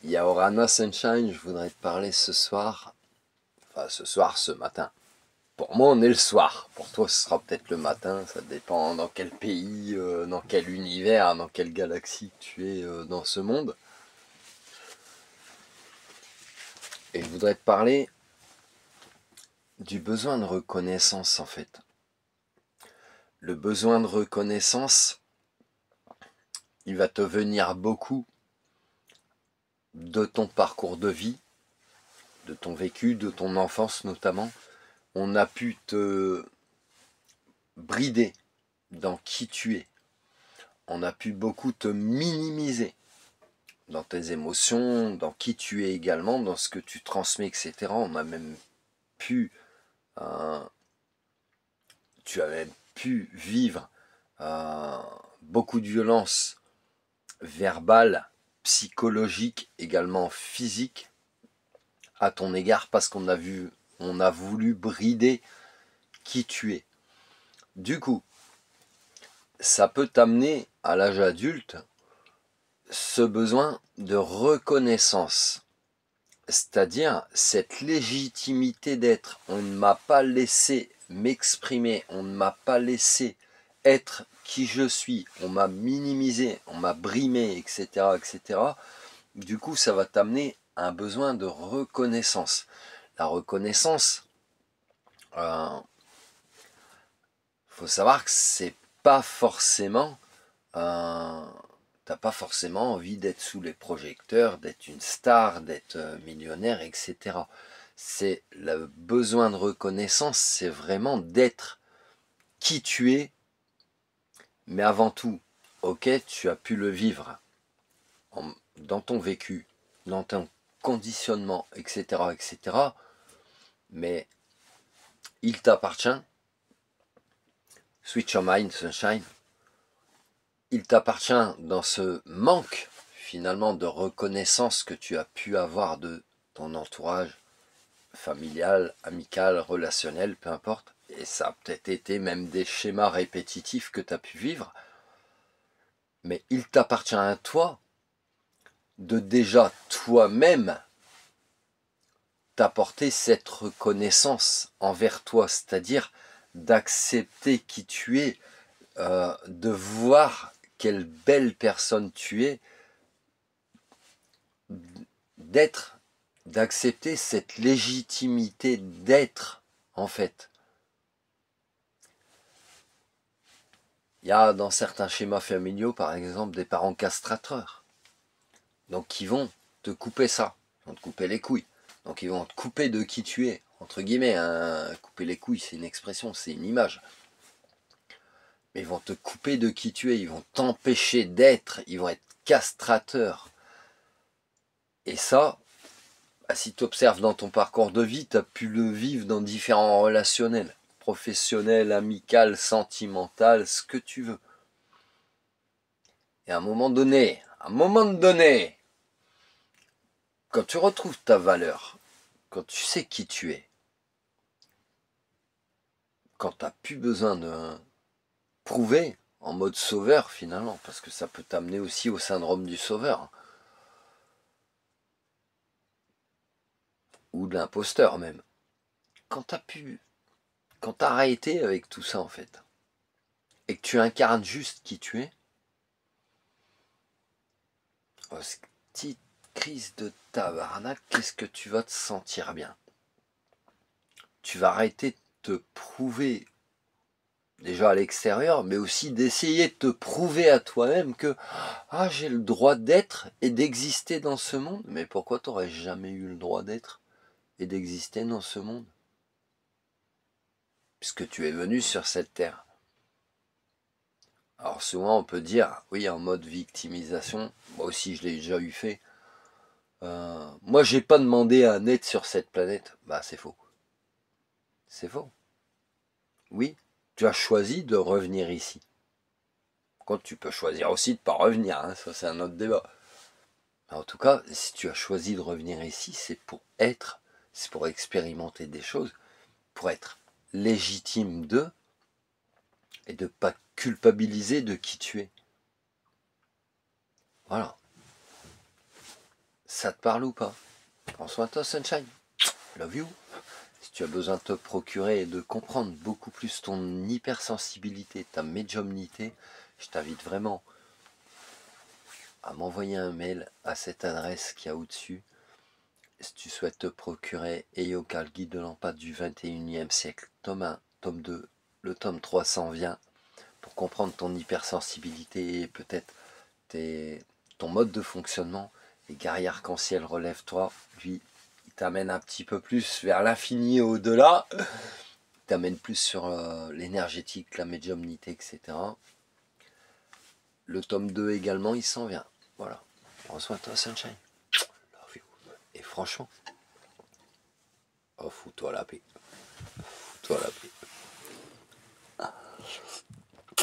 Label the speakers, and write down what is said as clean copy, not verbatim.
Speaker 1: Yaorana Sunshine, je voudrais te parler ce soir, enfin ce matin. Pour moi, on est le soir. Pour toi, ce sera peut-être le matin. Ça dépend dans quel pays, dans quel univers, dans quelle galaxie tu es dans ce monde. Et je voudrais te parler du besoin de reconnaissance, en fait. Le besoin de reconnaissance, il va te venir beaucoup de ton parcours de vie, de ton vécu, de ton enfance notamment. On a pu te brider dans qui tu es. On a pu beaucoup te minimiser dans tes émotions, dans qui tu es également, dans ce que tu transmets, etc. On a même pu, euh, tu as même pu vivre euh, beaucoup de violence verbale, psychologique, également physique à ton égard parce on a voulu brider qui tu es. Du coup, ça peut t'amener à l'âge adulte ce besoin de reconnaissance, c'est-à-dire cette légitimité d'être. On ne m'a pas laissé m'exprimer, on ne m'a pas laissé être qui je suis, on m'a minimisé, on m'a brimé, etc., etc. Du coup, ça va t'amener à un besoin de reconnaissance. La reconnaissance, faut savoir que c'est pas forcément t'as pas forcément envie d'être sous les projecteurs, d'être une star, d'être millionnaire, etc. C'est le besoin de reconnaissance, c'est vraiment d'être qui tu es, mais avant tout, ok, tu as pu le vivre dans ton vécu, dans ton conditionnement, etc., etc., mais il t'appartient, switch your mind, sunshine, il t'appartient dans ce manque finalement de reconnaissance que tu as pu avoir de ton entourage familial, amical, relationnel, peu importe, et ça a peut-être été même des schémas répétitifs que tu as pu vivre, mais il t'appartient à toi de déjà toi-même t'apporter cette reconnaissance envers toi, c'est-à-dire d'accepter qui tu es, de voir quelle belle personne tu es, d'être, d'accepter cette légitimité d'être, en fait. Il y a dans certains schémas familiaux, par exemple, des parents castrateurs. Donc, qui vont te couper ça. Ils vont te couper les couilles. Donc, ils vont te couper de qui tu es. Entre guillemets, hein. Couper les couilles, c'est une expression, c'est une image. Mais ils vont te couper de qui tu es. Ils vont t'empêcher d'être. Ils vont être castrateurs. Et ça, bah, si tu observes dans ton parcours de vie, tu as pu le vivre dans différents relationnels. Professionnel, amical, sentimental, ce que tu veux. Et à un moment donné, quand tu retrouves ta valeur, quand tu sais qui tu es, quand tu n'as plus besoin de prouver en mode sauveur finalement, parce que ça peut t'amener aussi au syndrome du sauveur, ou de l'imposteur même. Quand tu as pu, quand tu as arrêté avec tout ça en fait, et que tu incarnes juste qui tu es, oh, petite crise de tabarnak, qu'est-ce que tu vas te sentir bien. Tu vas arrêter de te prouver déjà à l'extérieur, mais aussi d'essayer de te prouver à toi-même que ah, j'ai le droit d'être et d'exister dans ce monde. Mais pourquoi t'aurais jamais eu le droit d'être et d'exister dans ce monde? Puisque tu es venu sur cette terre. Alors souvent on peut dire, oui, en mode victimisation, moi aussi je l'ai déjà eu fait. Moi j'ai pas demandé à naître sur cette planète. Bah c'est faux. C'est faux. Oui, tu as choisi de revenir ici. Quand tu peux choisir aussi de pas revenir, hein, ça c'est un autre débat. En tout cas, si tu as choisi de revenir ici, c'est pour être, c'est pour expérimenter des choses, pour être légitime de, et de ne pas culpabiliser de qui tu es. Voilà. Ça te parle ou pas? Prends soin de toi, Sunshine. Love you. Si tu as besoin de te procurer et de comprendre beaucoup plus ton hypersensibilité, ta médiumnité, je t'invite vraiment à m'envoyer un mail à cette adresse qu'il y a au-dessus. Si tu souhaites te procurer Eyoka, le guide de l'empathie du 21e siècle, tome 1, tome 2, le tome 3 s'en vient, pour comprendre ton hypersensibilité et peut-être ton mode de fonctionnement. Et Guerrier Arc-en-Ciel, relève-toi, lui, il t'amène un petit peu plus vers l'infini et au-delà. Il t'amène plus sur l'énergétique, la médiumnité, etc. Le tome 2 également, il s'en vient. Voilà. Prends soin de toi, Sunshine. Love you. Et franchement, oh, fous-toi la paix. Fous-toi la paix.